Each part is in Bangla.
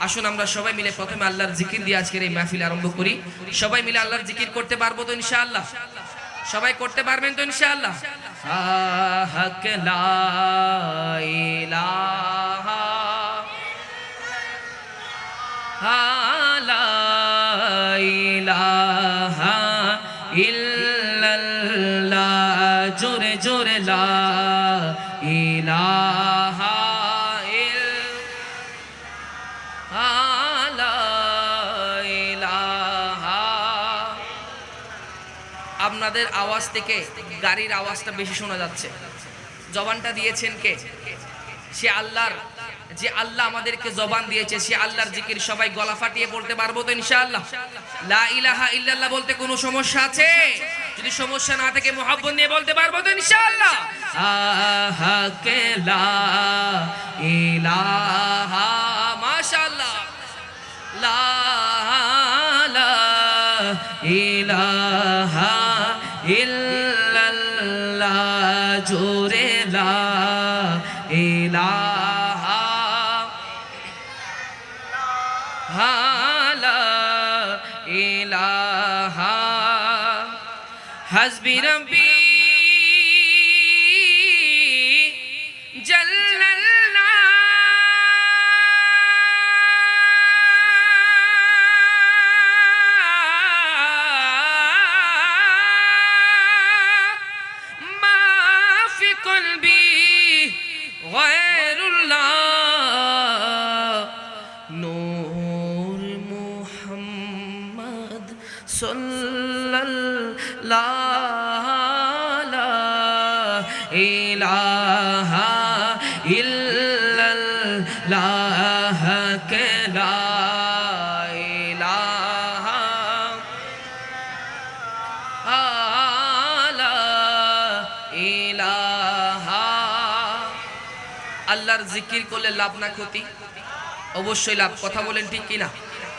আসুন আমরা সবাই মিলে প্রথমে আল্লাহর জিকির দিয়ে আজকের এই মাহফিল আরম্ভ করি। সবাই মিলে আল্লাহর জিকির করতে পারবো তো ইনশাআল্লাহ? সবাই করতে পারবেন তো ইনশাআল্লাহ? হক লা ইলাহা লা ইলাহা ইল্লাল্লাহ, জোরে জোরে লা ইলাহা আপনাদের আওয়াজ থেকে গাড়ির আওয়াজটা বেশি শোনা যাচ্ছে। জবানটা দিয়েছেন কে? সে আল্লাহর, যে আল্লাহ আমাদেরকে জবান দিয়েছে, সে আল্লাহর জিকির সবাই গলা ফাটিয়ে বলতে পারবো তো ইনশাআল্লাহ? লা ইলাহা ইল্লাল্লাহ বলতে কোনো সমস্যা আছে? যদি সমস্যা না থাকে মুহাব্বত নিয়ে বলতে পারবো তো ইনশাআল্লাহ? কে লা ইলাহা, মাশাআল্লাহ, লা ইলাহা ইল্লাল্লাহ, জোরে লা ইলাহা লা ইলাহা, হাসবি রাব্বি জাল্লাল্লাহ, নূর মুহাম্মদ সাল্লাল্লাহু লা ইলাহা ইল্লাল্লাহ, কে লা ইলাহা লা ইলাহা। আল্লাহর জিকির করলে লাভ না ক্ষতি? অবশ্যই লাভ। কথা বলেন ঠিক কিনা?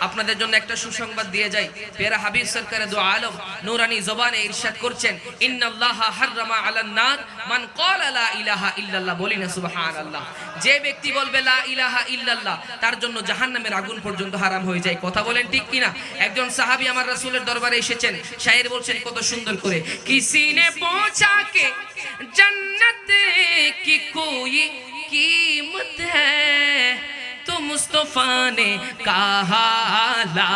আপনাদের জন্য একটা সুসংবাদ দিয়ে যাই। পেয়ারা হাবিব সরকারে দু আলম নূরানি জবানে ইরশাদ করছেন, ইন্নাল্লাহা হাররামা আলান নার মান ক্বালা লা ইলাহা ইল্লাল্লাহ, বলি না সুবহানাল্লাহ। যে ব্যক্তি বলবে লা ইলাহা ইল্লাল্লাহ, তার জন্য জাহান্নামের আগুন পর্যন্ত হারাম হয়ে যায়। কথা বলেন ঠিক কিনা? একজন সাহাবী আমার রাসূলের দরবারে এসেছেন, শায়ের বলছেন কত সুন্দর করে, কিসি নে পৌঁছা কে জান্নাত কি কোই कीमत है तो मुस्तफा ने कहा ला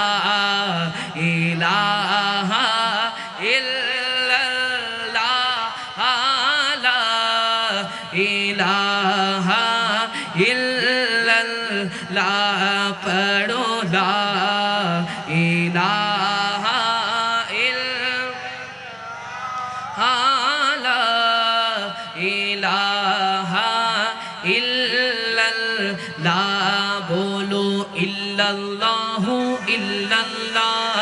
इलाहा इल्लल्लाह, ला इलाहा इल्लल्लाह, पढ़ो ला इलाहा इल्लल्लाह, ला इलाहा ইল্লাল্লাহ, বলো ইল্লাল্লাহু ইল্লাল্লাহ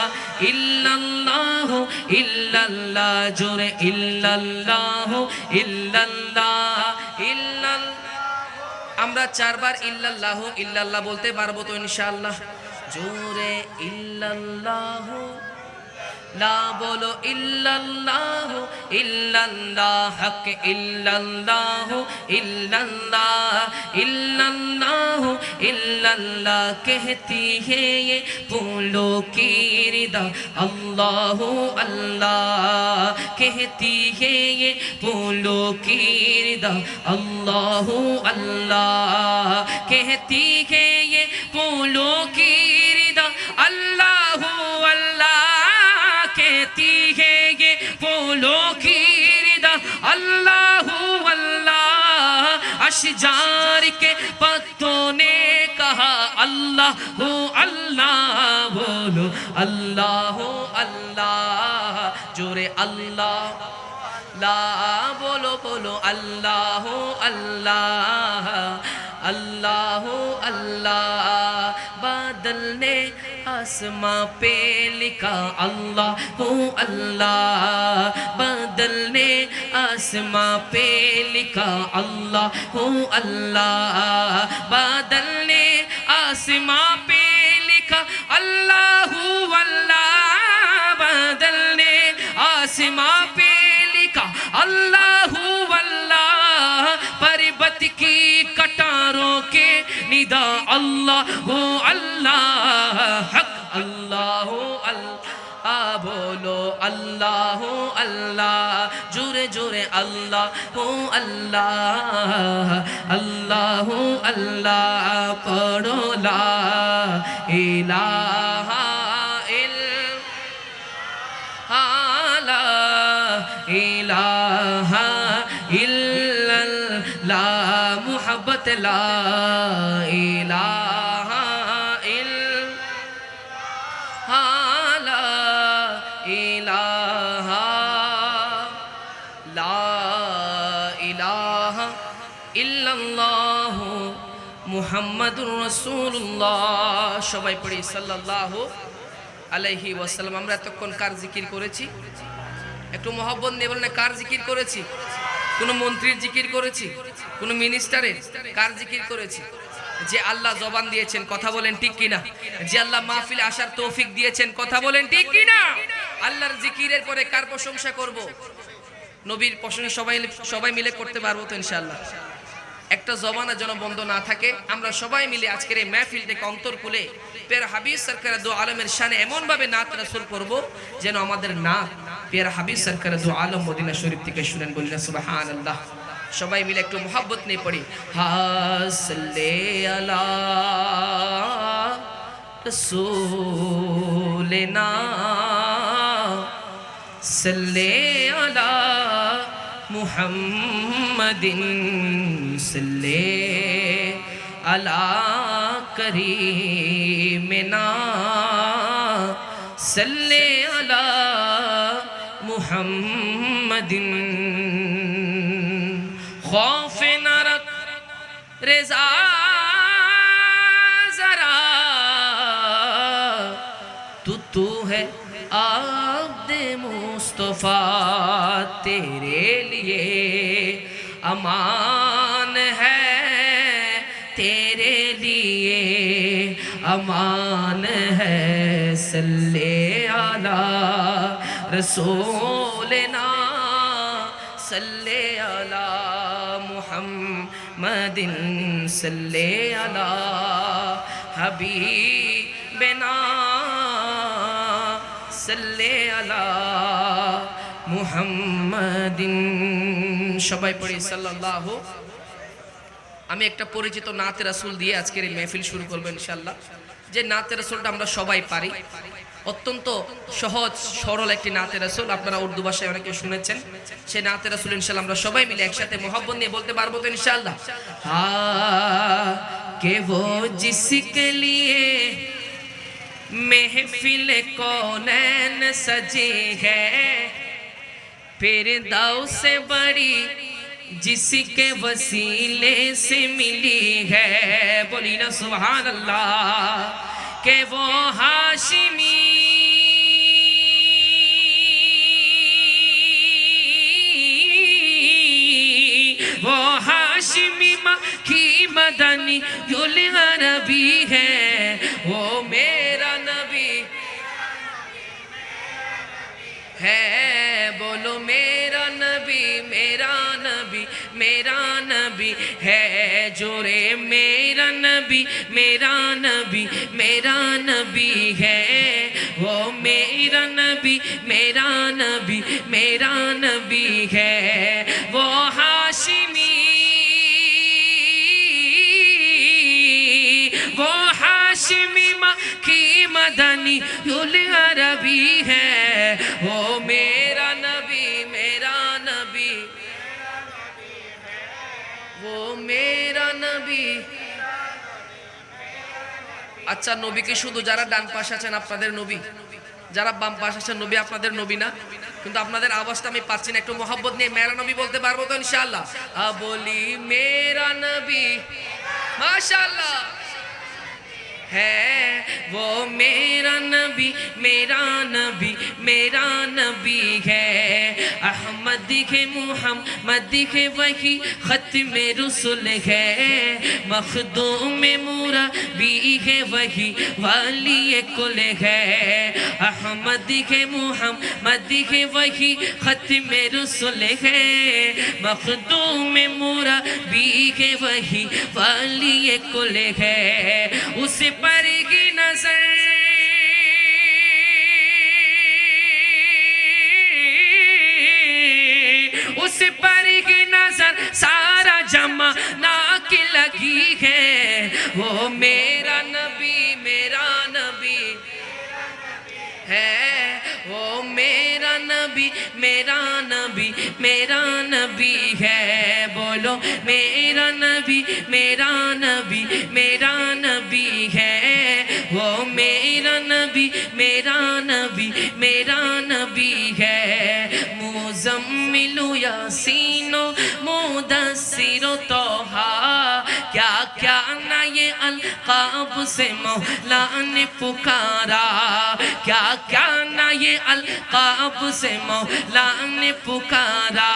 ইল্লাল্লাহু ইল্লাল্লাহ, জোরে ইল্লাল্লাহু ইল্লাল্লাহ ইল্লাল্লাহ। আমরা চারবার ইল্লাল্লাহু ইল্লাল্লাহ বলতে পারবো তো ইনশাআল্লাহ? জোরে ইল্লাল্লাহু, লা বলো ইল্লাল্লাহু ইল্লাল্লাহ, হক ইল্লাল্লাহু ইল্লাল্লাহ ইল্লাল্লাহু ইল্লাল্লাহ, कहती है ये फूलों की रिदा अल्लाहु अल्लाह, कहती है ये फूलों की रिदा अल्लाहु अल्लाह, कहती है ये फूलों की रिदा अल्लाहु अल्लाह, कहती है ये फूलों की रिदा अल्लाहु अल्लाह, अशजार के पत्तों ने कहा अल्लाहु अल्लाह, बोलो अल्लाहु अल्लाह, जोरे अल्लाह ला, बोलो बोलो अल्लाहु अल्लाह अल्लाहु अल्लाह। बादल ने आसमां पे लिखा अल्लाहु अल्लाह, बादल ने आसमां पे लिखा अल्लाहु अल्लाह, बादल ने आसमां पे लिखा अल्लाहु अल्लाह, बादल ने आसमां पे लिखा अल्लाहु अल्लाह, पर्वत की कटारों के निदा अल्लाहु अल्लाह, अल्लाह हक अल्लाह अल्लाह बोलो अल्लाह अल्लाह जोरे जोरे अल्लाह अल्लाह अल्लाह अल्लाह पढ़ो ला इलाहा इलाहा इल्लल्लाह मोहब्बत ला इलाहा इल्लल्लाह ला इलाहा ला इलाहा इल्लल्लाह मुहम्मदुर রাসূলুল্লাহ সবাই পড়ি সাল্লাল্লাহু আলাইহি ওয়াসাল্লাম। আমরা এতক্ষণ কার জিকির করেছি? একটু মহব্বত নিয়ে বলেন, কার জিকির করেছি? কোন মন্ত্রীর জিকির করেছি? কোন মিনিস্টারের? কার জিকির করেছি? যে আল্লাহ জবান দিয়েছেন, কথা বলেন ঠিক কিনা? যে আল্লাহ মাহফিলে আসার তৌফিক দিয়েছেন, কথা বলেন ঠিক কিনা? আল্লাহর জিকিরের পরে কার প্রশংসা করব? নবীর প্রশংসা সবাই মিলে করতে পারবো তো ইনশাআল্লাহ? একটা জবানের যেন বন্ধ না থাকে। আমরা সবাই মিলে আজকের এই মাহফিল থেকে অন্তর খুলে প্যারা হাবিব সরকার দু আলমের শানে এমন ভাবে নাত রাসূল করব যেন আমাদের নাত প্যারা হাবিব সরকার দু আলম মদিনা শরীফ থেকে শুনেন। বলি না সুবহানাল্লাহ। সবাই মিলে একটু মোহাব্বত নিয়ে পড়ি। হাসলে আলা রাসূলিনা সাল্লে আলা মুহাম্মাদিন সাল্লে আলা করিমিনা সাল্লে আলা মুহাম্মাদিন खौफ न रख रेज़ा जरा तू है आब्द मुस्तफा तेरे लिए अमान है तेरे लिए अमान है सल्ले अला रसूलना सल्ले अला मुहम्मदिन सल्ले अला हबीबना सल्ले अला मुहम्मदिन। সবাই পড়ি সাল্লাল্লাহু। আমি একটা পরিচিত নাতে রাসূল দিয়ে আজকের এই মাহফিল শুরু করব ইনশাআল্লাহ। যে নাতে রাসূলটা আমরা সবাই পারি, অত্যন্ত সহজ সরল একটি নাতে রাসূল, আপনারা উর্দু ভাষায় অনেকে শুনেছেন। সেই নাতে রাসূল ইনশাআল্লাহ আমরা সবাই মিলে একসাথে মোহাব্বত নিয়ে বলতে পারবো তো ইনশাআল্লাহ? কে वो जिसके लिए महफिल कौनैन सजी है फिरदौस से बड़ी जिसके वसीले से मिली है। बोली ना सुभान अल्लाह। के वो हाशिमी वो हाशिमी की मदनी युल अरबी है वो मेरा नबी है। बोलो मेरा नबी मेरा नबी मेरा नबी है जोरे मेरा नबी मेरा नबी मेरा नबी है वो मेरा नबी मेरा नबी मेरा नबी है वो हाशिमी वो हाशिमी की मदनी युल अरबी है वो मेरा नबी मेरा नबी वो मेरा नबी। আচ্ছা, নবী কি শুধু যারা ডান পাশে আছেন আপনাদের নবী, যারা বাম পাশে আছেন নবী আপনাদের নবী না? কিন্তু আপনাদের আওয়াজটা আমি পাচ্ছি না। একটু মোহাব্বত নিয়ে মেরা নবী বলতে পারবো তো ইনশাআল্লাহ? বলি মেরা নবী মাশাআল্লাহ है वो मेरा नबी मेरा नबी मेरा नबी है। अहमद के मुहम्मद के वही खत्म रसूल है मखदूम मूरा भी है वही वाली कुल है। अहमद के मुहम्मद के वही खत्म रसूल है मखदूम मूरा भी है वही वाली कुल है। उसे पर गिना नजर उस पर की नजर सारा जमाना की लगी है वो मेरा नबी है वो मेरा नबी है बोलो मेरा नबी है वो मेरा नबी है मुज़म्मिलु यासीनो मुदस्सिरो तोहा क्या क्या ना ये अलक़ाब से मौला ने पुकारा क्या क्या ना ये अलक़ाब से मौला ने पुकारा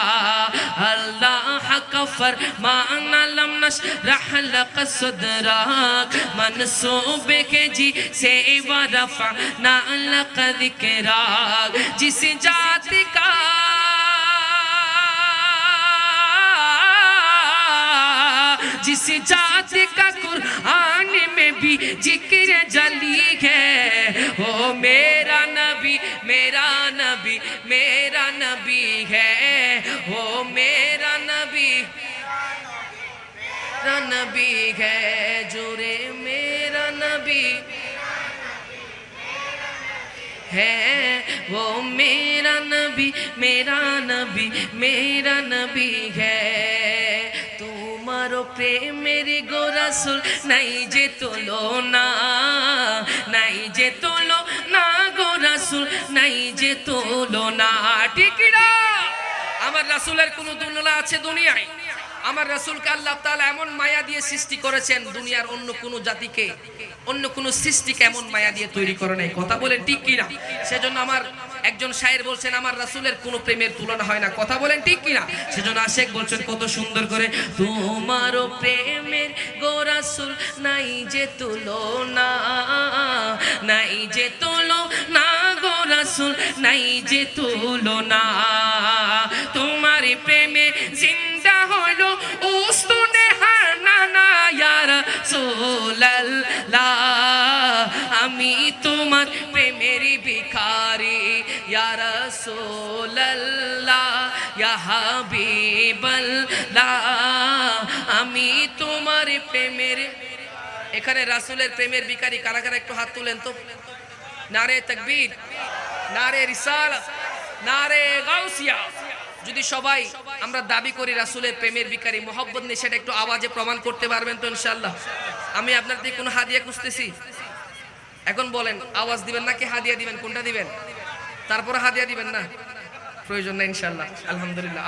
अल्लाह का फरमाना लम नशरह लक सदरक मनसूबे के जी से वरफ़अना लक ज़िक्रक जिस जाति का जिस जाति का कुरान में भी जिक्र जली है वो मेरा नबी है वो मेरा नबी है जुरे मेरा नबी है वो मेरा नबी है तुम्हारो प्रेमेर गो रसूल नहीं जे तुलो ना गो रसूल नहीं जे तुलो ना ठीक ना আমার রাসূলের কোন তুলনা আছে দুনিয়ায় আমার রাসূলকে আল্লাহ তাআলা এমন মায়া দিয়ে সৃষ্টি করেছেন দুনিয়ার অন্য কোন জাতিকে অন্য কোন সৃষ্টিকে এমন মায়া দিয়ে তৈরি করে নাই কথা বলেন ঠিক কি না সেজন্য আমার একজন শায়ের বলছেন আমার রাসূলের কোন প্রেমের তুলনা হয় না কথা বলেন ঠিক কি না সেজন্য আশিক বলছেন কত সুন্দর করে তোমারও প্রেমের গো রাসূল নাই যে তুলনা গো রাসূল নাই যে তুলনা তোমার প্রেমে জিন্দা হলো উস্তুনে হারনানা ইয়া রাসূলুল্লাহ আমি তোমার প্রেমের ভিখারি ইয়া রাসূলুল্লাহ ইয়া হাবিবাল্লাহ আমি তোমার প্রেমের এখানে রাসূলের প্রেমের ভিখারি কারা কারা একটু হাত তুলেন তো নারে তাকবীর নারে রিসালাত নারে গাউসিয়া যদি সবাই আমরা দাবি করি রাসূলের প্রেমের ভিখারি মোহাব্বত নিয়ে সেটা একটু আওয়াজে প্রমাণ করতে পারবেন তো ইনশাআল্লাহ আমি আপনাদের থেকে কোনো হাদিয়া খুঁজতেছি এখন বলেন আওয়াজ দিবেন নাকি হাদিয়া দিবেন কোনটা দিবেন তারপর হাদিয়া দিবেন না প্রয়োজন নাই ইনশাআল্লাহ আলহামদুলিল্লাহ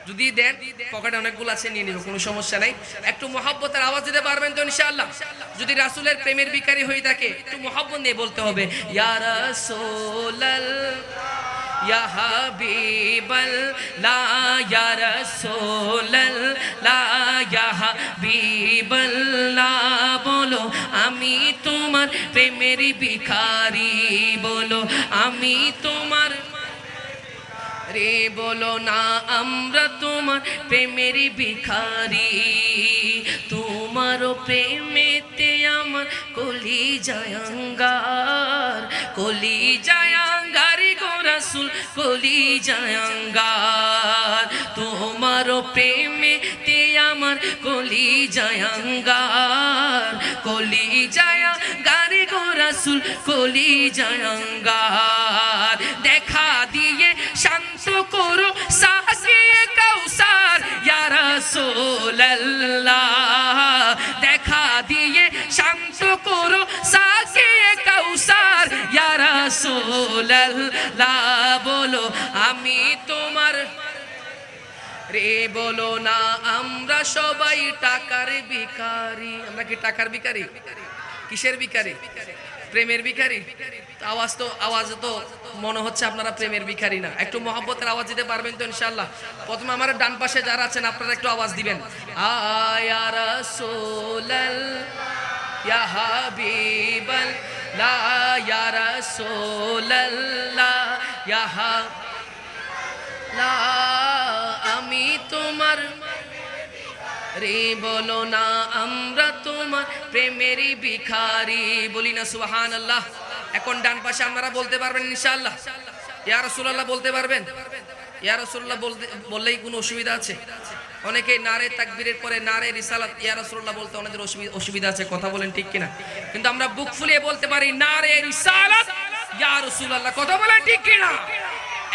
যদি দেন পকেটে অনেকগুলো আছে নিয়ে নিব কোনো সমস্যা নাই একটু মোহাব্বতের আওয়াজ দিতে পারবেন তো ইনশাআল্লাহ যদি রাসূলের প্রেমের ভিখারি হয়ে থাকে একটু মোহাব্বত নিয়ে বলতে হবে ইয়া রাসূলুল্লাহ ইয়া হাবিবাল্লাহ ইয়া রাসূলুল্লাহ ইয়া হাবিবাল্লাহ বলো আমি তোমার প্রেমের ভিখারি বলো আমি তোমার রে বলো না আমরা তোমার প্রেমের ভিখারি তোমার প্রেমেতে আমার কলিজায় আঙ্গার গো রাসূল কলিজায় আঙ্গার তোমার প্রেমেতে আমার কলিজায় আঙ্গার গো রাসূল কলিজায় আঙ্গার দেখা দিয়ে শান্ত করো সাকিয়ে কাউসার ইয়া রাসূলুল্লাহ দেখা দিয়ে শান্ত করো সাকিয়ে কাউসার ইয়া রাসূলুল্লাহ বলো আমি তোমার রে বলো না আমরা সবাই টাকার ভিখারি আমরা কি টাকার ভিখারি কিসের ভিখারি প্রেমের ভিখারি আওয়াজ তো মনে হচ্ছে আপনারা প্রেমের ভিখারি না একটু মোহাব্বতের আওয়াজ দিতে পারবেন তো ইনশাআল্লাহ প্রথমে আমার ডান পাশে যারা আছেন আপনারা একটু আওয়াজ দিবেন ইয়া রাসূলুল্লাহ ইয়া হাবিবাল্লাহ ইয়া রাসূলুল্লাহ ইয়া হাবিবাল্লাহ আমি তোমার রে বলো না আমরা তোমার তোমার প্রেমেরই ভিখারি। বলি না সুবহানাল্লাহ। এখন ডান পাশে আপনারা বলতে পারবেন ইনশাআল্লাহ? ইয়া রাসূলুল্লাহ বলতে পারবেন? ইয়া রাসূলুল্লাহ বললেই কোনো অসুবিধা আছে? অনেকে নারে তাকবীরের পরে নারে রিসালাত ইয়া রাসূলুল্লাহ বলতে অনেকের অসুবিধা আছে, কথা বলেন ঠিক কিনা? কিন্তু আমরা বুক ফুলিয়ে বলতে পারি নারে রিসালাত ইয়া রাসূলুল্লাহ, কথা বলেন ঠিক কিনা?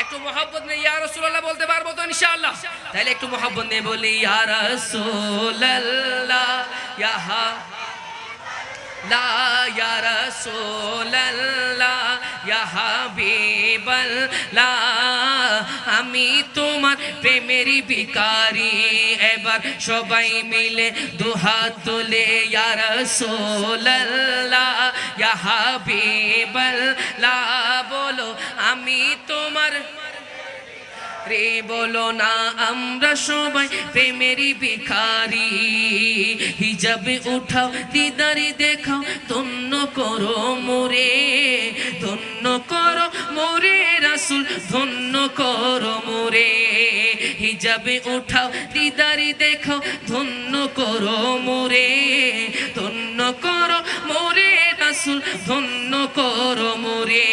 একটু মোহাব্বত নিয়ে ইয়া রাসূলুল্লাহ বলতে পারবো তো ইনশাআল্লাহ? তাহলে একটু মোহাব্বত নিয়ে বলি ইয়া রাসূলুল্লাহ ইয়া লা ইয়া রাসূলুল্লাহ ইয়া হাবিবাল্লাহ, আমি তোমার প্রেমেরই ভিখারি। এবার সবাই মিলে দুহাত তুলে ইয়া রাসূলুল্লাহ ইয়া হাবিবাল্লাহ বলো, আমি তোমার রে বলো না আমরা সবাই প্রেমেরই ভিখারি। হিজাবে উঠাও দিদারি দেখাও, ধন্য করো মোরে, ধন্য করো মোরে রাসূল, ধন্য করো মোরে। হিজাবে উঠাও দিদারি দেখাও, ধন্য করো মোরে, ধন্য করো মোরে রাসূল, ধন্য করো মোরে।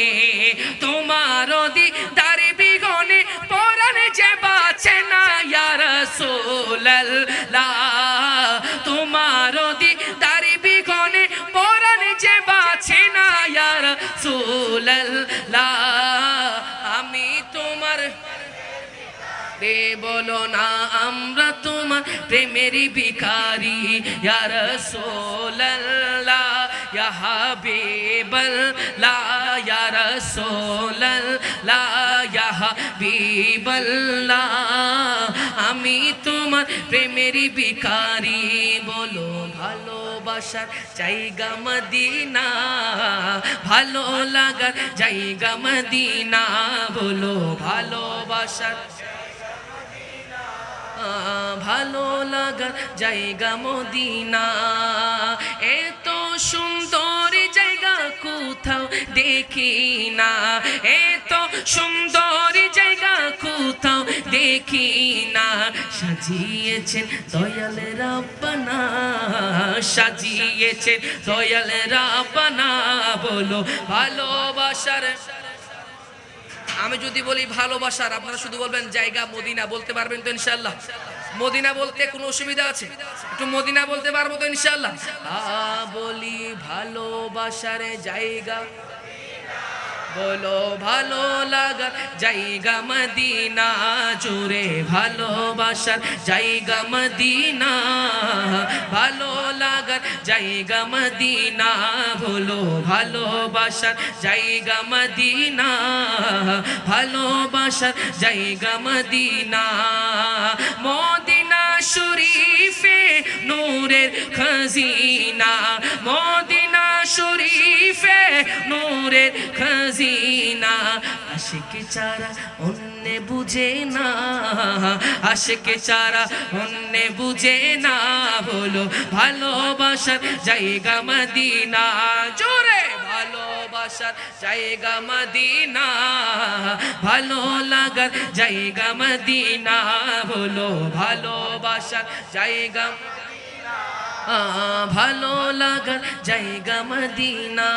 তোমার দিদারি বিগনে পরানে যে বাঁচে না ইয়া রাসূলুল্লাহ, তোমার দিদারি বিগনে পরানে যে বাঁচে না ইয়া রাসূলুল্লাহ, আমি তোমার রে বলো না আমরা তোমার প্রেমেরই ভিখারি। ইয়া রাসূলুল্লাহ ইয়া হাবিবাল্লাহ ইয়া রাসূলুল্লাহ ইয়া হাবিবাল্লাহ, আমি তোমার প্রেমেরই ভিখারি। বলো ভালোবাসার জায়গা মদিনা, ভালো লাগার জায়গা মদিনা, বলো ভালোবাসার ভালো লাগার জায়গা মদিনা। এত সুন্দর জায়গা কোথাও দেখি না, এত সুন্দর জায়গা কোথাও দেখি না। সাজিয়েছেন দয়াল রাব্বানা, সাজিয়েছেন দয়াল রাব্বানা, বলো ভালোবাসার। আমি যদি বলি ভালোবাসার, আপনারা শুধু বলবেন জায়গা মদিনা, বলতে পারবেন তো ইনশাআল্লাহ? মদিনা বলতে কোনো অসুবিধা আছে? একটু মদিনা বলতে পারবো তো ইনশাআল্লাহ? বলি ভালোবাসার জায়গা, বলো ভালো লাগার জায়গা মদিনা, জুড়ে ভালোবাসার জায়গা মদিনা, ভালো লাগার জায়গা মদিনা, বলো ভালোবাসার জায়গা মদিনা, ভালোবাসার জায়গা মদিনা। মদিনা শরীফে নূরের খাজিনা, মদিনা শরীফে নূরের খাজিনা। আশিক চারা অন্য বুঝে না, আশিক চারা অন্য বুঝে না, বলো ভালোবাসার জায়গা মদিনা, জোরে ভালোবাসার জায়গা মদিনা, ভালো লাগার জায়গা মদিনা, বলো ভালোবাসার জায়গা, ভালো লাগার জায়গা মদিনা।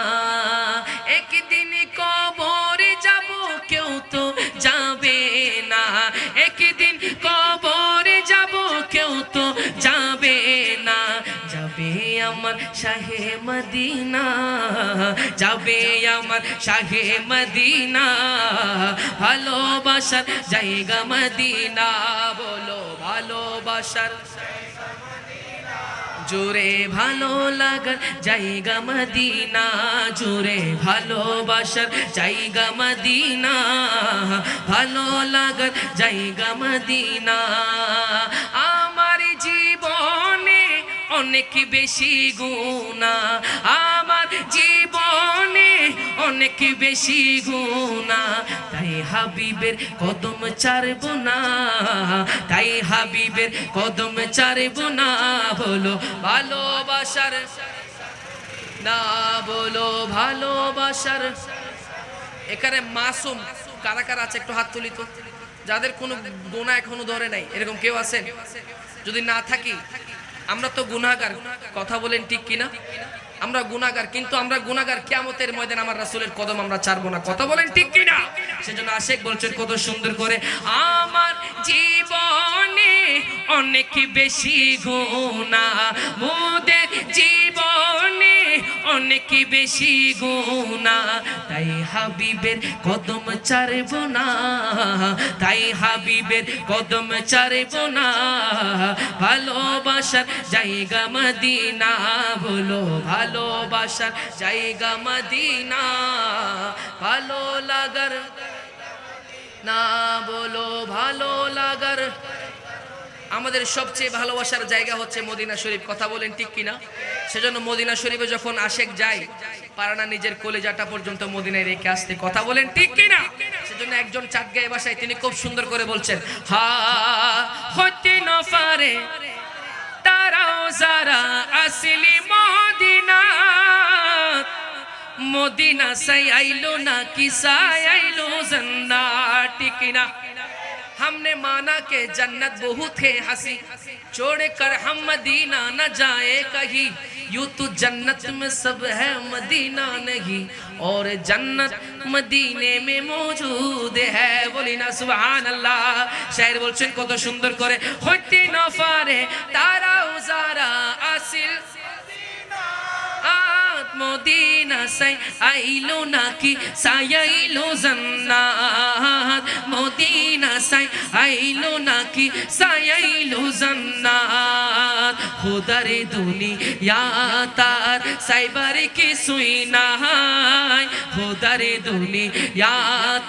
একদিন কবরে যাব কেউ তো যাবে না, একদিন কবরে যাব কেউ তো যাবে না। যাবে আমার শাহে মদিনা, যাবে আমার শাহে মদিনা, ভালোবাসার জায়গা মদিনা, বলো ভালোবাসার জোরে ভালো লাগার জায়গা মদিনা, জোরে ভালোবাসার জায়গা মদিনা, ভালো লাগার জায়গা মদিনা। আমার জীবনে অনেক বেশি গুনাহ, আমার জীবনে অনেক বেশি গুনাহ, তাই হাবিবের কদম ছাড়ব না, তাই হাবিবের কদম ছাড়ব না, বলো ভালোবাসার না, বলো ভালোবাসার। এখানে মাসুম কারা কারা আছে একটু হাত তুলি তো, যাদের কোনো গুনাহ এখনো ধরে নাই, এরকম কেউ আছেন? যদি না থাকি আমরা তো গুনাহগার, কথা বলেন ঠিক কিনা? আমরা গুনাহগার, কিন্তু আমরা গুনাহগার কিয়ামতের ময়দানে আমার রাসূলের কদম আমরা ছাড়বো না, কথা বলেন ঠিক কিনা? সেজন্য আশিক বলছেন কত সুন্দর করে, আমার জীবনে অনেক বেশি গুনাহ, মোদের জীবনে অনেক বেশি গুনাহ, তাই হাবিবের কদম ছাড়বো না, তাই হাবিবের কদম ছাড়বো না, ভালোবাসার জায়গা মদিনা, বলো ভালোবাসার জায়গা মদিনা, ভালো লাগার না, বলো ভালো লাগার। আমাদের সবচেয়ে ভালোবাসার জায়গা হচ্ছে মদিনা শরীফ, কথা বলেন ঠিক কিনা? সেজন্য মদিনা শরীফে যখন আশেক যায়, পারানা নিজের কলেজাটা পর্যন্ত মদিনায় রেখে আসতে, কথা বলেন ঠিক কিনা? সেজন্য একজন চাটগাঁয়ে ভাষায় তিনি খুব সুন্দর করে বলছেন, হা হতে না পারে তারাও যারা আসলি মদিনা, মদিনা সাই আইলো না কি সাই আইলো জান্নাত, ঠিক কিনা? हमने माना के जन्नत बहुत है हंसी, छोड़ कर हम मदीना न जाए कहीं, यूं तो जन्नत में सब है मदीना नहीं, और जन्नत मदीने में मौजूद है, बोली ना सुभान अल्लाह। शायर बोलছেন কত সুন্দর করে, হইতে না পারে তারা উজারা আসিল মদিনা সাই আইলো নাকি সাইলো জান্নাত, মদিনা সাই আইলো নাকি সাইলো জান্নাত, খুদার দুনিয়া তার সাইবার কি সুই নাই, খুদার দুনিয়া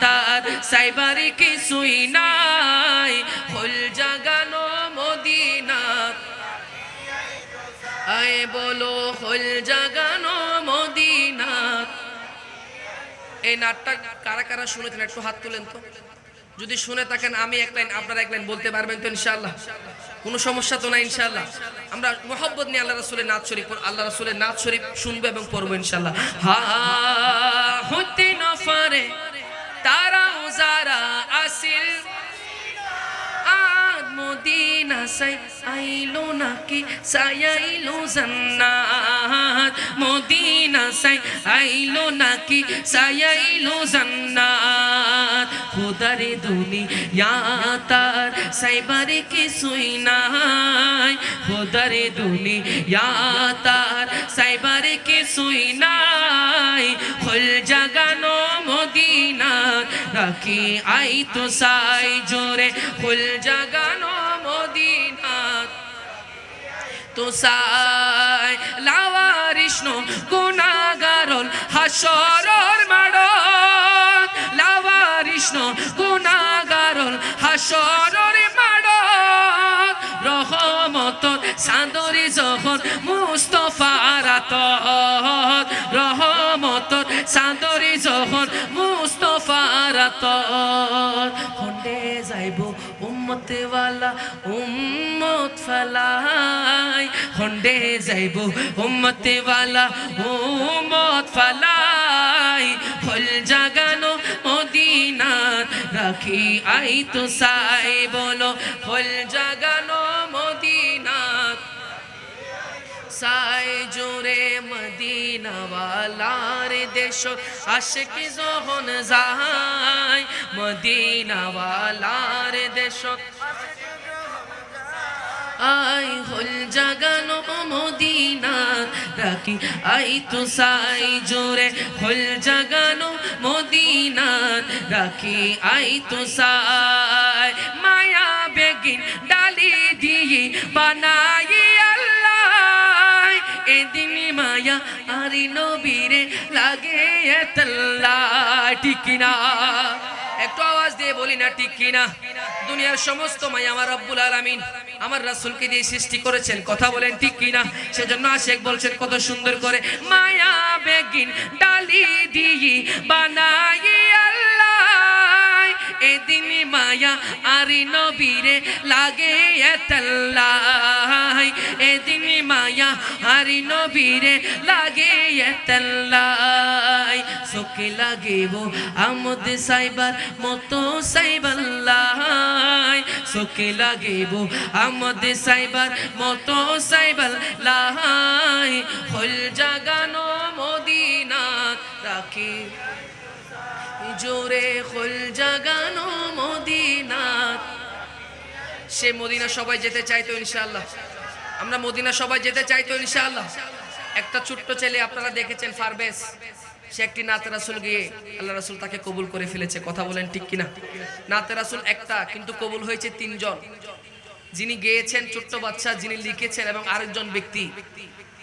তার সাইবার কি সুই নাই, ফুল জাগানো মদিনা, আয় বলো ফুল জাগানো মদিনা। এই নাটটা কারা কারা শুনেছেন একটু হাত তুলেন তো, যদি শুনে থাকেন আমি এক লাইন আপনারা এক লাইন বলতে পারবেন তো ইনশাআল্লাহ? কোনো সমস্যা তো না ইনশাআল্লাহ? আমরা মোহাব্বত নিয়ে আল্লাহ রাসূলের নাত শরীফ, আল্লাহ রাসূলের নাত শরীফ শুনবো এবং পড়বো ইনশাআল্লাহ। হা হতে না পারে তারা যারা আসিল মদিনা সাই আইলো নাকি সাইলো জান্নাত, মদিনা সাই আইলো নাকি সাইলো জান্নাত, খুদার দুনিয়া তার সাইবার কিছুই নাই, খুদার দুনিয়া তার সাইবার কিছুই নাই, ফুল জাগানো মদিনা রাখি আই তো সাই জোরে, ফুল জাগানো মদিনা তো সাই লাওয়ারিষ্ণ গুনাহগারল হাসরর মাড়, লাওয়ারিষ্ণ গুনাহগারল হাসরর মাড়, রহমতর সাদরি যখন মুস্তফার আতত, রহমতর সাদরি যখন মুস্তফার আতত, খন্ডে যাইব উম্মত ওয়ালা উম্মত ফালাই, খন্ডে যাইব উম্মত ওয়ালা উম্মত ফালাই, ফুল জাগানো মদিনার রাখি আই তো সাই, বলো ফুল জাগানো মদিনার সাই জোরে মদিনা ওয়ালার দেশ, আশিক যখন যায় মদিনা ওয়ালার দেশ, আই ফুল জাগানো মদিনা রাখি আই তো সাই জোরে, ফুল জাগানো মদিনা রাখি আই তো সাই, মায়া বেগিন ডালি দিয়ে বানাই আল্লাহ, এদিন মায়া আরি নবীরে লাগে এতল্লাহ, ঠিক কিনা? একটু আওয়াজ দিয়ে বলি না ঠিক কিনা? দুনিয়ার সমস্ত মায়া আমার রব্বুল আলামিন আমার রাসূলকে দিয়ে সৃষ্টি করেছেন, কথা বলেন ঠিক কিনা? সেজন্য আশিক বলছেন কত সুন্দর করে, মায়া বেগিন ডালি দিয়ে বানাই আল্লাহ, এদিন মায়া আর আরি নবীরে লাগে এতাল্লাই এদিন মায়া আরি নবীরে লাগে এতাল্লাই সোকে লাগিব আমদ সাইবার মতো সাইবাল্লাই সোকে লাগিব আমদ সাইবার মতো সাইবাল্লাই হল জাগানো মদিনা রাখি জোরে হল জাগানো মদিনা সে মদিনা সবাই যেতে চাইতো ইনশাআল্লাহ আমরা মদিনা সবাই যেতে চাইতো ইনশাআল্লাহ একটা ছোট্ট ছেলে আপনারা দেখেছেন ফারবেস সে একটি নাতে রাসূল গিয়ে আল্লাহ রাসূল তাকে কবুল করে ফেলেছে কথা বলেন ঠিক কিনা নাতে রাসূল একটা কিন্তু কবুল হয়েছে তিনজন যিনি গেয়েছেন ছোট্ট বাচ্চা যিনি লিখেছেন এবং আরেকজন ব্যক্তি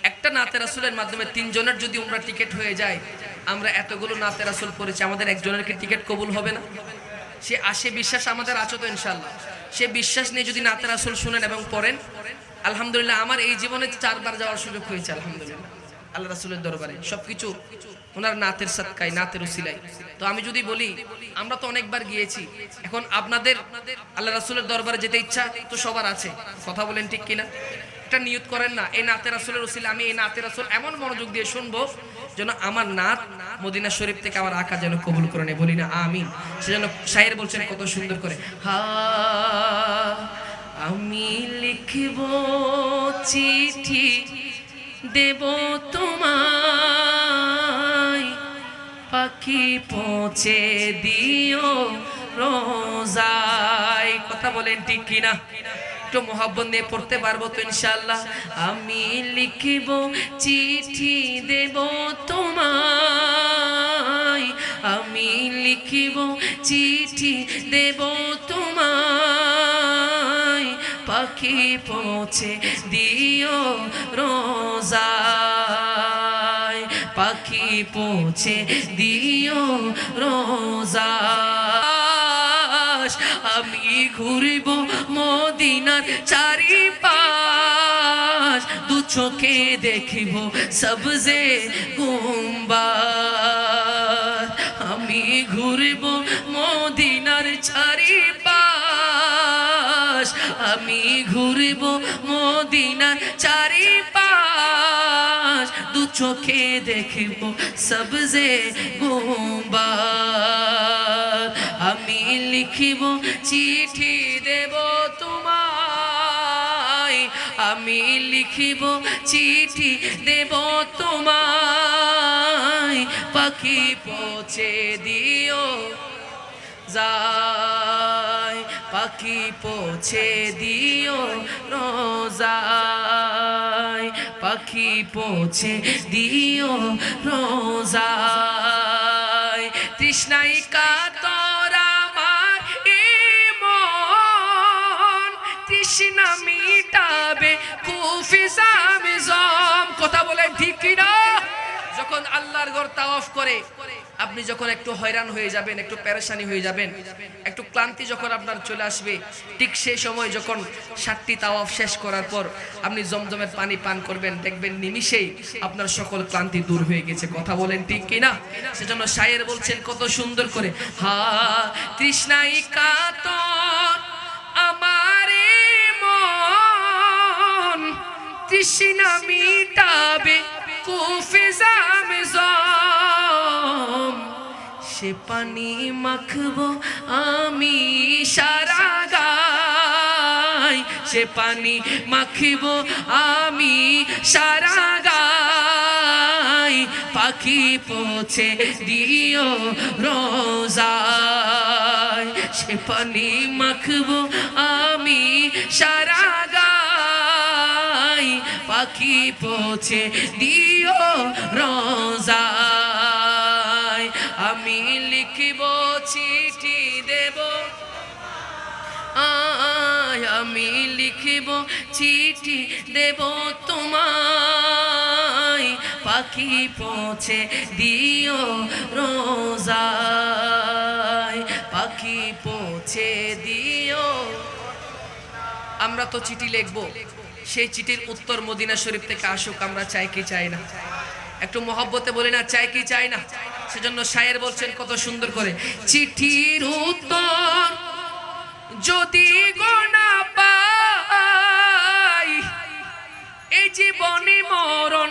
একটা নাতে রাসূলের মাধ্যমে তিনজনের যদি উমরা টিকিট হয়ে যায় আমরা এতগুলো নাতে রাসূল পড়েছি আমাদের একজনের কি টিকিট কবুল হবে না সে আসে বিশ্বাস আমাদের আছে তো ইনশাআল্লাহ সে বিশ্বাস নিয়ে যদি নাতে রাসূল শুনেন এবং পড়েন আলহামদুলিল্লাহ আমার এই জীবনে 4 বার যাওয়ার সুযোগ হয়েছে আলহামদুলিল্লাহ আল্লাহ রাসূলের দরবারে সবকিছু ওনার নাতের সাদকায় নাতের উসিলায় তো আমি যদি বলি আমরা তো অনেকবার গিয়েছি এখন আপনাদের আল্লাহ রাসূলের দরবারে যেতে ইচ্ছা তো সবার আছে কথা বলেন ঠিক কিনা একটা নিয়ত করেন না এই নাতে রাসূলের উসিলা আমি এই নাতে রাসূল এমন মনোযোগ দিয়ে শুনবো যেন আমার নাত মদিনা শরীফ থেকে আমার আকা যেন কবুল করে নেয় বলি না আমিন সেজন্য শায়ের বলছেন কত সুন্দর করে হা আমি লিখব চিঠি দেব তোমায় পাখি পৌঁছে দিও রোজায় কথা বলেন ঠিক কিনা একটু মোহাব্বত নিয়ে পড়তে পারবো তো ইনশাআল্লাহ আমি লিখব চিঠি দেব তোমায় আমি লিখব চিঠি দেব তোমায় পাখি পৌঁছে দিও রোজায় পাখি পৌঁছে দিও রোজায় আমি ঘুরব মদিনার চারিপাশ দু চোখে দেখিব সবজে গুম্বাদ আমি ঘুরব মদিনার চারিপাশ আমি ঘুরব মদিনার চারিপাশ দু চোখে দেখিব সবজে গুম্বাদ আমি লিখিব চিঠি দেব তোমায় আমি লিখিব চিঠি দেব তোমায় পাখি পৌঁছে দিও যায় পাখি পৌঁছে দিও রোজায় পাখি পৌঁছে দিও রোজায় তৃষ্ণাই কাতর আমার মন তৃষ্ণা মিটাবে কুফি জামজম কথা বলে ঠিক কিনা যখন আল্লাহর ঘর তাওয়াফ করে আপনি যখন একটু হয়রান হয়ে যাবেন একটু পেরেশানি হয়ে যাবেন একটু ক্লান্তি যখন আপনার চলে আসবে ঠিক সেই সময় যখন 7টি তাওয়াফ শেষ করার পর আপনি জমজমের পানি পান করবেন দেখবেন নিমিষেই আপনার সকল ক্লান্তি দূর হয়ে গেছে কথা বলেন ঠিক কিনা সেজন্য শায়ের বলছেন কত সুন্দর করে হা তৃষ্ণাই কাতর আমার মন তৃষ্ণা মিটাবে কুফি জামজম সে পানি মাখবো আমি সারা গায় সে পানি মাখবো আমি সারা গায় পাখি পৌঁছে দিও রোজায় সে পানি মাখবো আমি সারা গায় পাখি পৌঁছে দিও রোজায় আমি লিখিব চিঠি দেব আমি লিখিব চিঠি দেব তোমায় পাখি পৌঁছে দিও রোজায় পাখি পৌঁছে দিও আমরা তো চিঠি লিখবো সেই চিঠির উত্তর মদিনা শরীফ থেকে আসুক আমরা চাই কি চাই না একটু মহব্বতে বলি না চাই কি চাই না সেজন্য শায়ের বলছেন কত সুন্দর করে চিঠির উত্তর যদি গোনা পাই এই জীবনে মরণ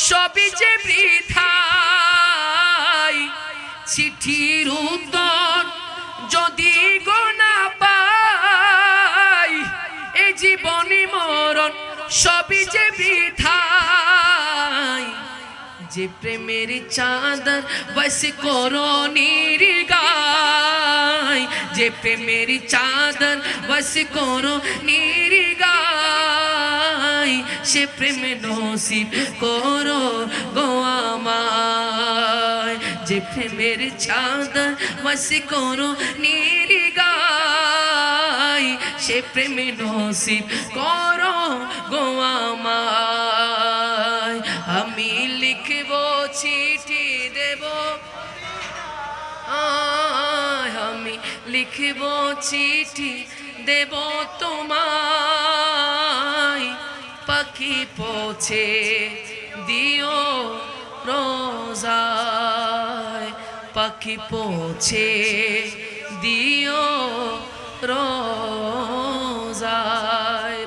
সবই যে বৃথাই চিঠির উত্তর যদি গোনা পাই এই জীবনে মরণ সবই যে বৃথাই যে প্রেমের চাদর বস করো নির্গায় যে প্রেমের চাদর বস করো নির্গায় সে প্রেম নসিব করো গো আমায় যে প্রেমের চাদর বস করো নির্গায় সে প্রেম নসিব করো গো আমায় আমি লিখব চিঠি দেব আমি লিখব চিঠি দেব তোমায় পাখি পৌঁছে দিও রোজায় পাখি পৌঁছে দিও রোজায়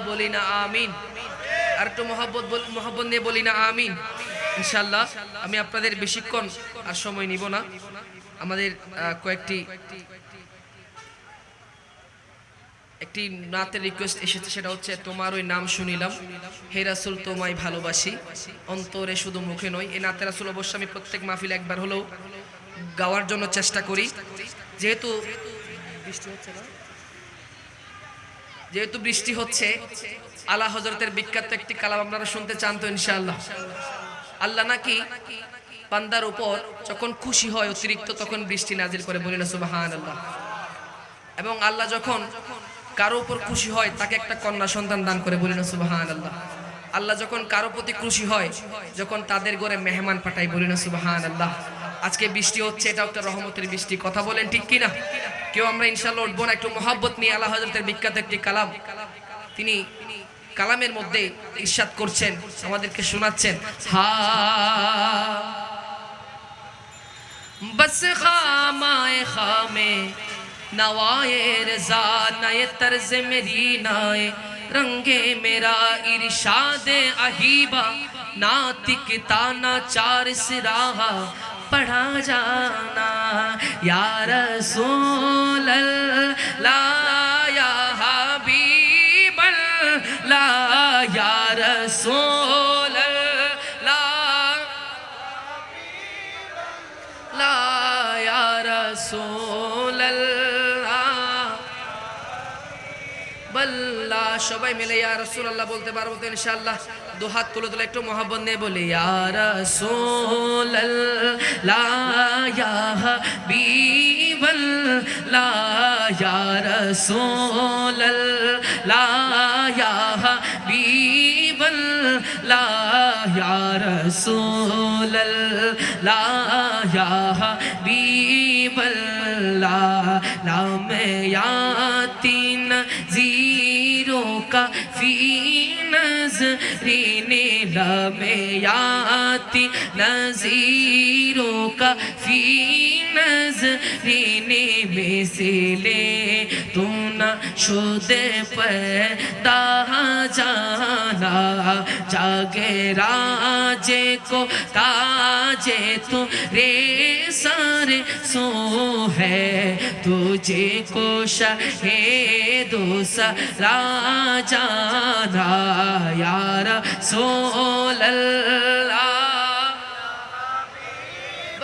বলি না আমিন আর একটু মোহাব্বত নিয়ে বলি না আমিন ইনশাআল্লাহ আমি আপনাদের বেশিক্ষণ আর সময় নিব না আমাদের একটি নাতের রিকোয়েস্ট এসেছে সেটা হচ্ছে তোমার ওই নাম শুনিলাম হে রাসূল তোমায় ভালোবাসি অন্তরে শুধু মুখে নয় এই নাতের রাসূল অবশ্য আমি প্রত্যেক মাহফিলে একবার হলেও গাওয়ার জন্য চেষ্টা করি যেহেতু বৃষ্টি হচ্ছে আলা হযরতের বিখ্যাত একটি কালাম আপনারা শুনতে চান তো ইনশাআল্লাহ আল্লাহ নাকি বান্দার উপর যখন খুশি হয় অতিরিক্ত তখন বৃষ্টি নাজিল করে বলি না সুবহানাল্লাহ এবং আল্লাহ যখন কারো উপর খুশি হয় তাকে একটা কন্যা সন্তান দান করে বলি না সুবহানাল্লাহ আল্লাহ যখন কারো প্রতি খুশি হয় যখন তাদের ঘরে মেহমান পাঠায় বলি না সুবহানাল্লাহ আজকে বৃষ্টি হচ্ছে এটা একটা রহমতের বৃষ্টি কথা বলেন ঠিক কি না কেউ আমরা ইনশাআল্লাহ উঠবো না একটু মোহাব্বত নিয়ে আলা হযরতের বিখ্যাত একটি কালাম তিনি কালামের মধ্যে ইরশাদ করছেন আমাদেরকে শোনাচ্ছেন হা बस खामाए खामे नवाए रज़ा नए तर्ज मेरी नाए रंगे मेरा इरशाद अहीबा नातिक ताना चार सिराहा पढ़ा जाना या रसूल अल्लाह या हबीब अल्लाह या रसूल বল্লা সবাই মিলে ইয়া রাসূলুল্লাহ বলতে পারবো তো ইনশাআল্লাহ দু হাত তুলে তুলে একটু মোহাব্বত নিয়ে বলি ইয়া রাসূলুল্লাহ ইয়া হাবিবাল্লাহ ইয়া রাসূলুল্লাহ ইয়া হাবিবাল্লাহ ইয়া রাসূলুল্লাহ ইয়া হাবিবাল্লাহ নাম यातीन जीरो का फी नज़रीने लमे याती नज़ीरों का फी नज़रीने में से ले तू न शुदे पैदा जाना जागे राजे को ताजे तो रे सारे सो है तुझे को शहीदो सरा जाना या रसूल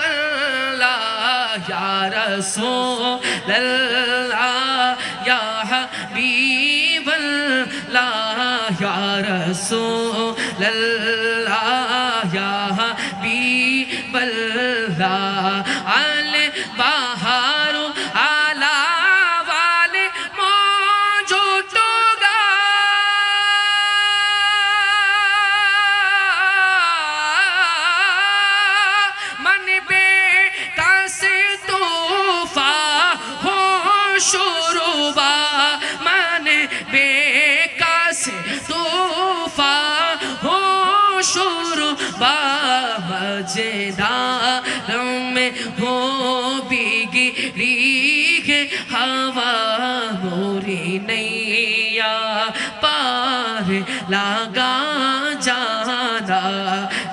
अल्लाह या रसूल अल्लाह या हबीब अल्लाह या रसूल अल्लाह या हबीब अल्लाह अल बहारो आला वाले मौजूद होगा मन बेकस तूफा हो शुरुबा मन बेकस तूफा हो शुरुबा मजेदार में हो बिगड़ी है हवा मोरी नैया पार लगा जाना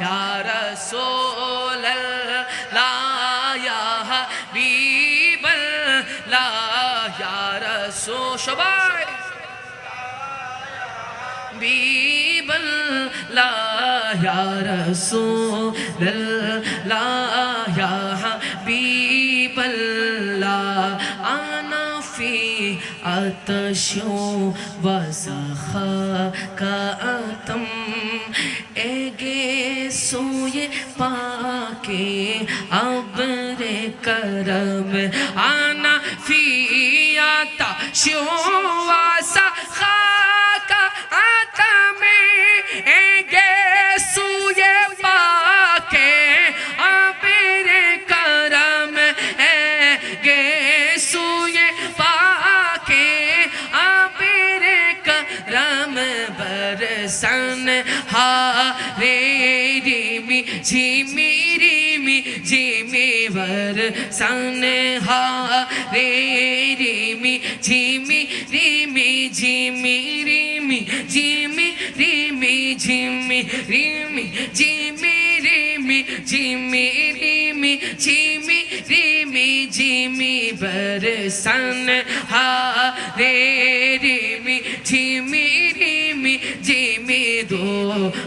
या रसूल अल्लाह या हबीब अल्लाह या रसूल সবাই हबीब अल्लाह या रसूल अल्लाह या हबीब अल्लाह आना फी आतशो वसखा का आतम एगे सोए पाके अब्रे करम आना फी आतशो वसखा का आतम एगे सोए पाके अब्रे करम एगे सोए पाके अब्रे करम बरसन हारे रिमी झिमी रिमी झिमी बरसन हारे रिमी झिमी रिमी झिमी रिमी झिमी रिमी झिमी रिमी झिमी रिमी झिमी रिमी झिमी रिमी झिमी बरसन हारे रिमी झिमी रिमी झिमी दो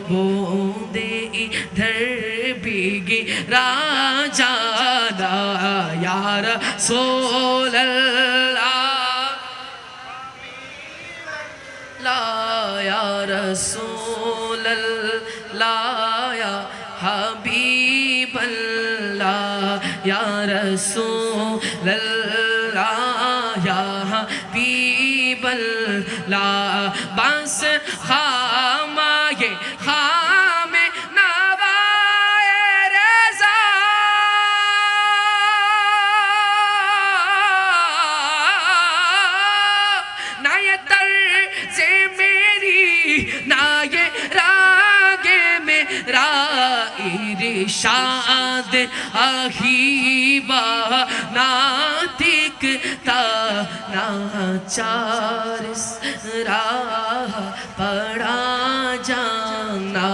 बूंदे इधर भीगी राजा या रसूल अल्लाह या रसूल अल्लाह या हबीब अल्लाह या रसूल अल्लाह या हबीब अल्लाह बस खामाए खामे नवाए रज़ा ना ये तर्ज़े मेरी ना ये रागे मेरा इरशाद अहीबा नातिकता नाचार राह पड़ा जाना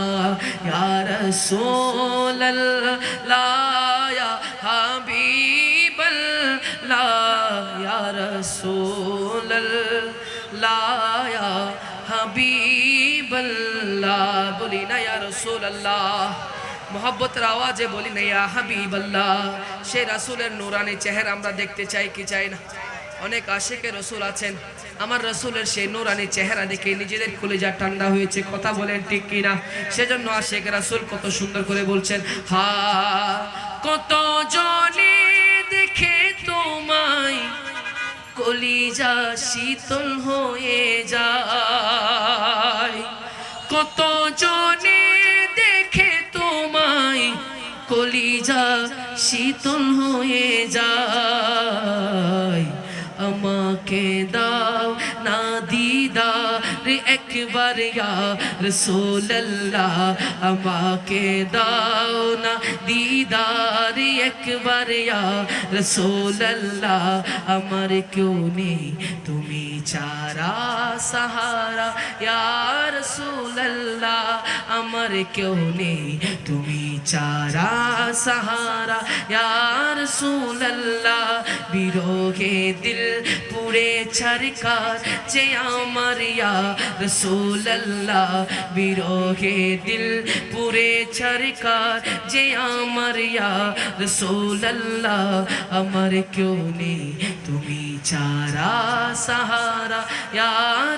या रसूल अल्लाह या हबीब अल्लाह या रसूल अल्लाह या हबीब अल्लाह बोली ना या रसूल अल्लाह मोहब्बतेर आवाजे बोली ना या हबीब अल्लाह से रसूलेर नूरानी चेहरा आमरा देखते चाই কি চাই না অনেক আশিকে রসুল আছেন আমার রসুলের সেই নূরানি চেহারা দেখে নিজেদের কলিজা ঠান্ডা হয়েছে কথা বলেন ঠিক কি না সেজন্য আশিক রাসূল কত সুন্দর করে বলছেন হা কত জনে দেখে তোমায় কলিজা শীতল হয়ে যায় কত জনে দেখে তোমায় কলিজা শীতল হয়ে যায় আমাকে দাও না দিদার একবার ইয়া রাসূলুল্লাহ আমাকে দাও না দিদার একবার ইয়া রাসূলুল্লাহ আমার কেউ নেই তুমি ছাড়া সাহারা ইয়া রাসূলুল্লাহ আমার কেউ নেই তুমি ছাড়া সাহারা ইয়া রাসূলুল্লাহ বিরহে দিল পুরে ছরকার যে আমার ইয়া রাসূলুল্লাহ বিরহে দিল পুরে ছরকার যে আমার ইয়া রাসূলুল্লাহ আমার কেউ নেই তুমি ছাড়া সাহারা ইয়া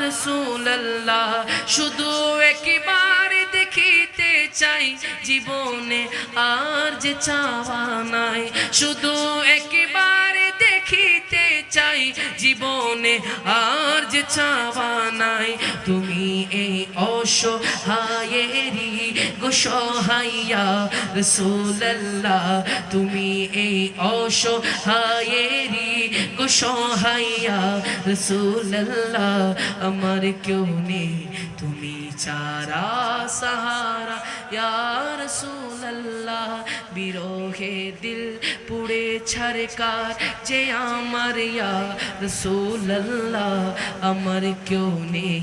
রাসূলুল্লাহ শুধু একবার দেখিতে চাই জীবনে আর যে চাওয়া নাই শুধু একবার দেখিতে চাই জীবনে আর যে চাওয়া নাই তুমি এই অসহায়েরই গোসহাইয়া রাসূলুল্লাহ তুমি এই অসহায়েরই গোসহাইয়া রাসূলুল্লাহ আমার কেউ নেই তুমি চারা সাহারা ইয়া রাসূলুল্লাহ বিরহে দিল পুড়ে ছারকার যে আমার ইয়া রাসূলুল্লাহ আমার কেউ নেই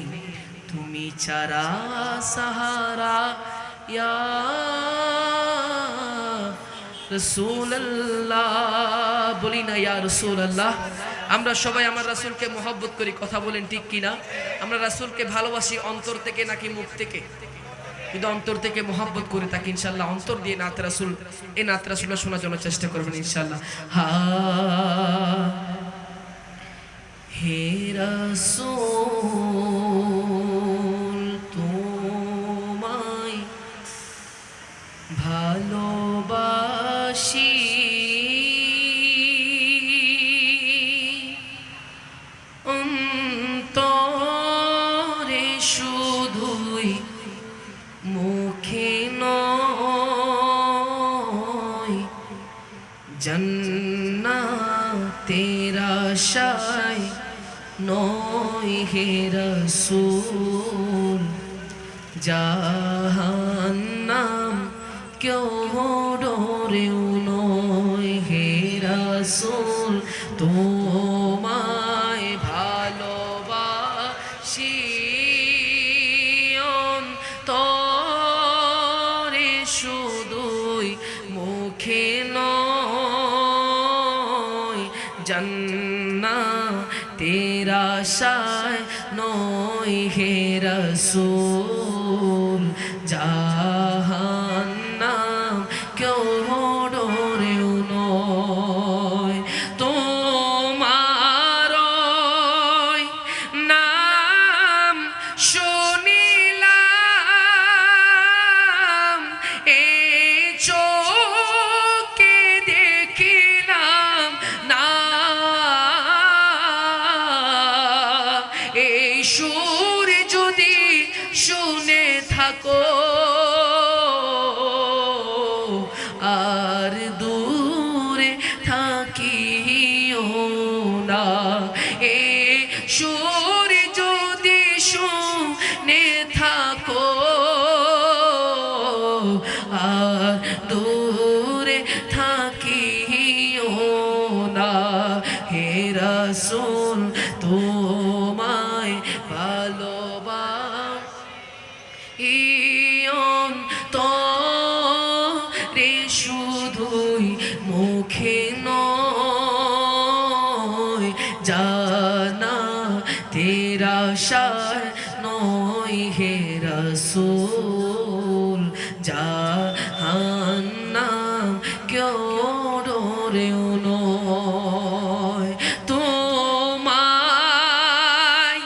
তুমি চারা সাহারা ইয়া রাসূলুল্লাহ বলি না ইয়া রাসূলুল্লাহ আমরা সবাই আমার রাসূলকে মহব্বত করি কথা বলেন ঠিক কিনা আমরা রাসূলকে ভালোবাসি অন্তর থেকে নাকি মুখ থেকে যদি অন্তর থেকে মহব্বত করে থাকি ইনশাআল্লাহ অন্তর দিয়ে নাত রাসূল এই নাত রাসূলকে শোনার জন্য চেষ্টা করবেন ইনশাআল্লাহ হে রাসূল তোমায় ভালোবাসি অন্তরে শুধুই মুখে নয় জান্নাতের আশায় নয় হে রাসূল জাহান্নাম কেউ ডরেও নয় হে রাসূল তোমায় ভালোবাসি অন্তরে শুধুই মুখে নয় জান্নাতের আশায় নয় হে রাসূল জাহান্নাম কেউ ডরেও নয় তোমার নাম শুনিলাম এ চোখে দেখিলাম না এই সুর যদি শুনে থাকো আর দূরে থাকিও না এ সুর যদি শুনে থাকো আর দূরে থাকিও না হে রাসূল তোমায় ভালোবাসি অন্তরে শুধুই মুখে নয় জান্নাতের আশায় নয় হে রাসূল জাহান্নাম কেউ ডরেও নয় তোমায়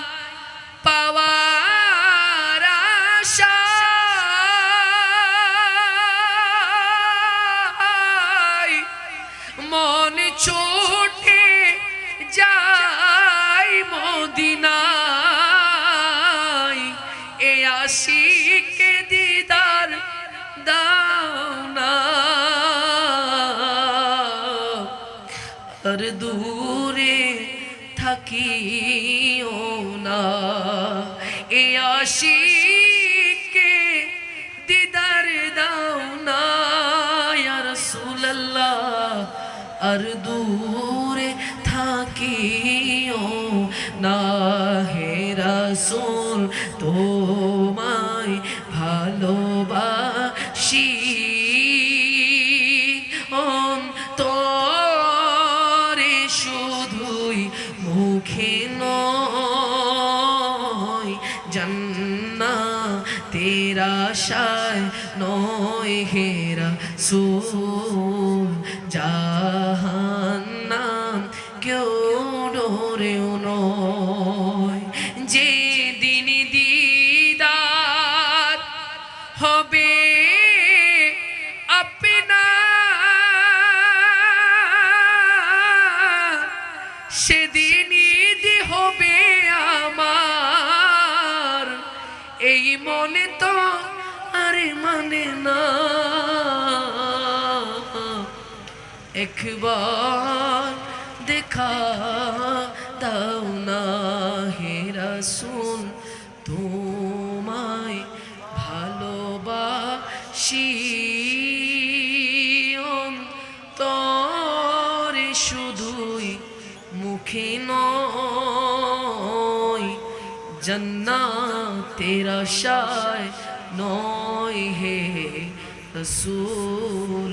পাওয়ার আশায় মন ছুটে যায় মদিনায় এ আশিকে দিদার দাও না আর দূরে থাকিও না এ আশিকে দিদার দাও না ইয়া রাসূলুল্লাহ আর দূরে থাকিও না হে রাসূল তোমায় ভালোবাসি অন্তরে শুধুই মুখে নয় জান্নাতের আশায় নয় হে রাসূল জাহান্নাম কেউ ডরেও নয় যেদিন দিদার হবে আপনার সেদিন ঈদ হবে আমার এই মনে তো আরে মানে না একবার দেখা দাও না হে রাসূল তোমায় শুধুই মুখে নয়, জান্নাতের আশায় নয় হে রসূল,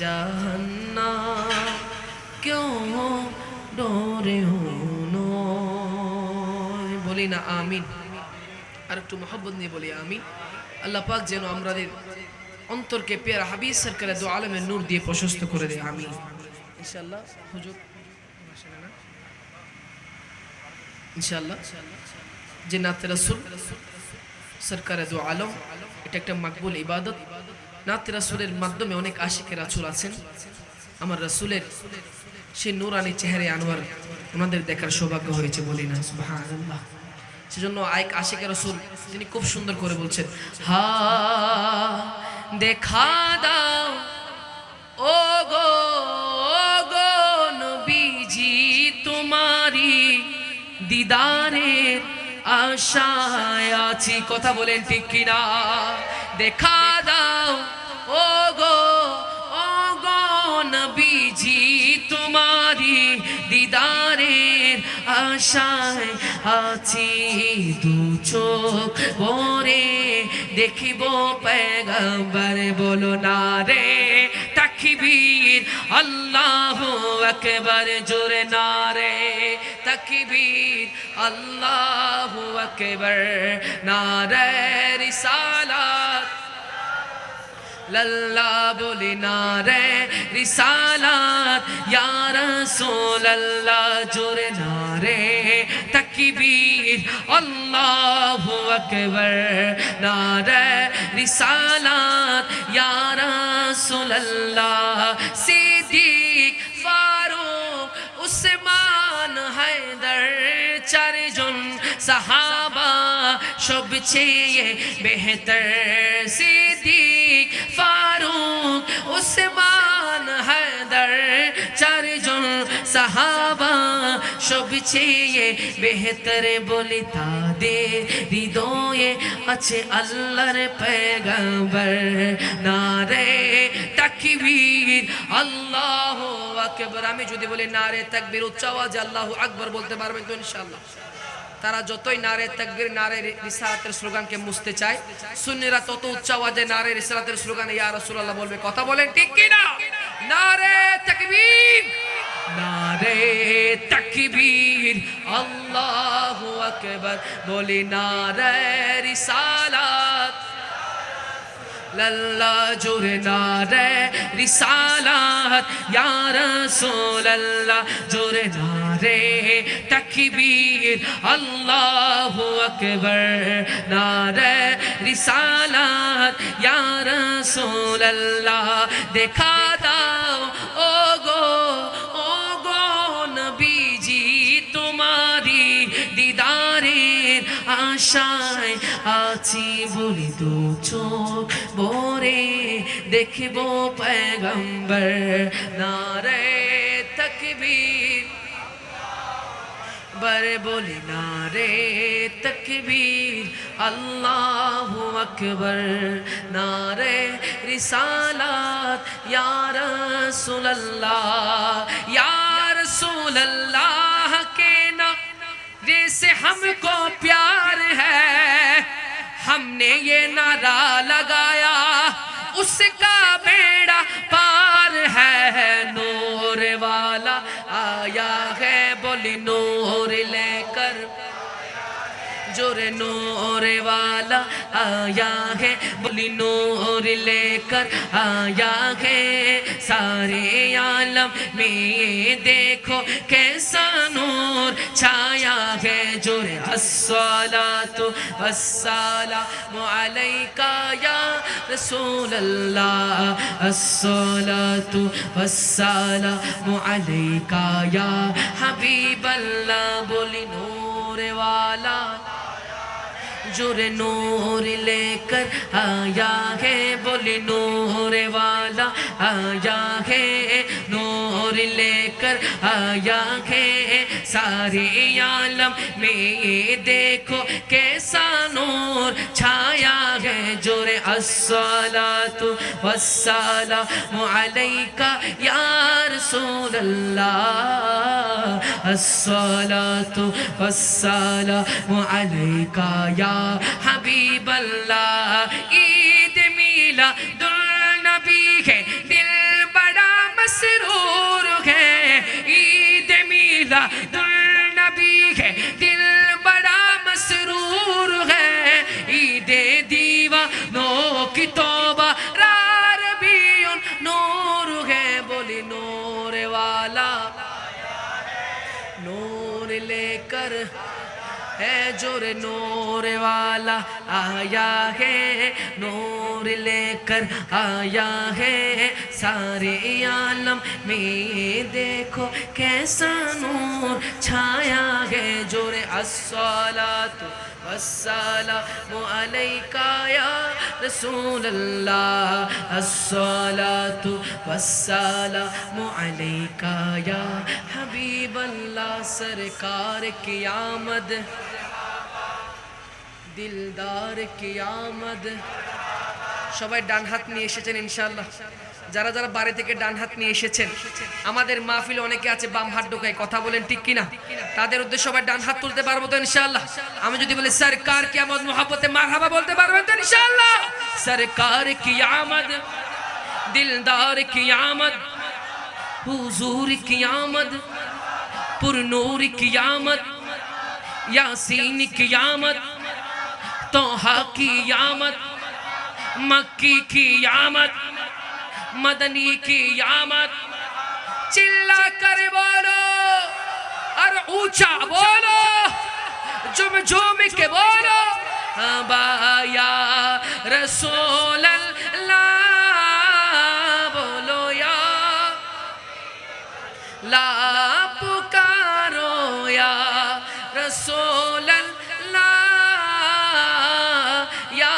জাহান্নাম কেউ ডরেও নয়। বলি না আমিন? আর একটু মোহাব্বত নিয়ে বলি আমিন। আল্লাহ পাক যেন আমাদের অন্তরকে পেয়ারা হাবিব সরকারের দু আলমের নূর দিয়ে প্রশস্ত করে দেয়, আমিন ইনশাআল্লাহ। হুজুর ইনশাআল্লাহ যে নাতে রাসূল সরকারের দু আলম, এটা একটা মাকবুল ইবাদত। নাতে রাসূলের মাধ্যমে অনেক আশিকে রাসূল আছেন। আমার রাসূলের সেই নূরানি চেহারে আনোয়ার ওনাদের দেখার সৌভাগ্য হয়েছে, বলি না সুবহানাল্লাহ। সেজন্য এক আশিকে রাসূল তিনি খুব সুন্দর করে বলছেন, হা দেখা দাও ও গো নবীজি, তোমারি দিদারের আশায় আছি। কথা বলেন ঠিক কিনা? দেখা দাও ও গো নবীজি, তোমারি দিদারের আশায় আছি। দু চোখ ভরে দেখিব পয়গম্বর, বলো না রে তাকবীর, আল্লাহু আকবার, জোরে না রে তাকবীর, আল্লাহু আকবার, নারে রিসালাত লাল্লাহ, বলি নারে রিসালাত ইয়া রাসূলুল্লাহ, জোরে নারে তাকবীর, আল্লাহু আকবার, নারে রিসালাত ইয়া রাসূলুল্লাহ। সিদ্দিক, ফারুক, উসমান, হায়দার, চারজন সাহাবা সবচেয়ে বেহতর। সিদ্দিক, ফারুক, উসমান, হায়দার, চারজন সাহাবা সবচেয়ে বেহতর। বলি তাদের হৃদয়ে আছে আল্লাহর পয়গম্বর, নারে তাকবীর, আল্লাহু আকবার। আমি যদি বলি নারে তাকবীর, উচ্চ আওয়াজে আল্লাহু আকবার বলতে পারবেন তো ইনশাআল্লাহ? তারা যতই নারে তাকবীর, নারে রিসালাতের স্লোগানকে মুছতে চায়, সুন্নিরা তত উচ্চ আওয়াজে নারে রিসালাতের স্লোগানে ইয়া রাসূলুল্লাহ বলবে। কথা বলেন ঠিক কি না? নারে তাকবীর, নারে তাকবীর, আল্লাহু আকবার, বলি নারে রিসালাত লাল্লাহ, জোরে নারে রিসালাত ইয়া রাসূলুল্লাহ, জোরে নারে তাকবীর, আল্লাহু আকবার, নারে রিসালাত ইয়া রাসূলুল্লাহ। দেখা দাও ও গো নবীজি, তোমারি দিদারের আশায় আছি। বলি দু চোখ ভরে দেখব পয়গম্বর, নারে তাকবীর, বারে বলি নারে তাকবীর, আল্লাহু আকবার, নারে রিসালাত ইয়া রাসূলুল্লাহ। ইয়া रासूलल्लाह के नारे से हमको प्यार है, हमने ये नारा लगाया, उसका बेड़ा पार है। नूर वाला आया है, बोली नूर लेकर, जोरे नूर वाला आया है, बोली नूर लेकर आया है। सारे आलम में देखो कैसा नूर छाया है। जोरे अस्सलातु वस्सलामु अलैका या रसूल अल्लाह, अस्सलातु वस्सलामु अलैका या हबीब अल्लाह। बोली नूर वाला, जोरे नूर लेकर आया है, बोली नूर वाला आया है, नूर लेकर आया है। सारे आलम में देखो कैसा नूर छाया है। जोरे अस्सलातु वस्सलामु अलैका या रसूलल्लाह अस्सलातु वस्सलामु अलैका या हबीबल्लाह। ईद मिलादुन नबी है दिल बड़ा मसरूर है, ईद मिलादुन नबी है दिल बड़ा मसरूर है, ईदे दीवानों की तौबा रारबियुन नूर है। बोली नूर वाला नूर लेकर है जोर, नूर वाला आया है नूर लेकर आया है, सारे आलम में देखो कैसा नूर छाया है। जोरे अस्सलातु वस्सलामु अलैका या रसूलल्लाह अस्सलातु वस्सलामु अलैका या हबीबल्लाह। सरकार की आमद दिलदार की आमद। সবাই ডান হাত নিয়ে এসেছেন ইনশাআল্লাহ। যারা যারা বাড়ি থেকে ডান হাত নিয়ে এসেছেন, আমাদের মাহফিলে অনেকে আছে বাম হাত ঢোকায়, কথা বলেন ঠিক কিনা? তাদের উদ্দেশ্যে সবাই ডান হাত তুলতে পারবো তো ইনশাআল্লাহ? আমি যদি বলি সরকার কি আমদ মোহাব্বতে মারহাবা বলতে পারবেন তো ইনশাআল্লাহ? সরকার কি আমদ দিলদার কি আমদ, হুজুর কি আমদ পুরনূর কি আমদ, यासीन की आमद तोहा की आमद, मक्की की आमद मदनी की आमद। चिल्ला कर बोलो और ऊंचा बोलो, झुम झुम के बोलो बाया रसूल अल्लाह। बोलो या ला पुकारो या रसूल अल्लाह या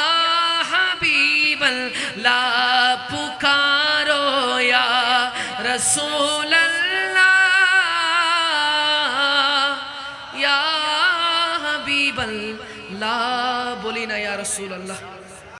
हबीब अल्लाह, पुकारो या रसूल अल्लाह या हबीब अल्लाह। बोली ना या रसूल अल्लाह।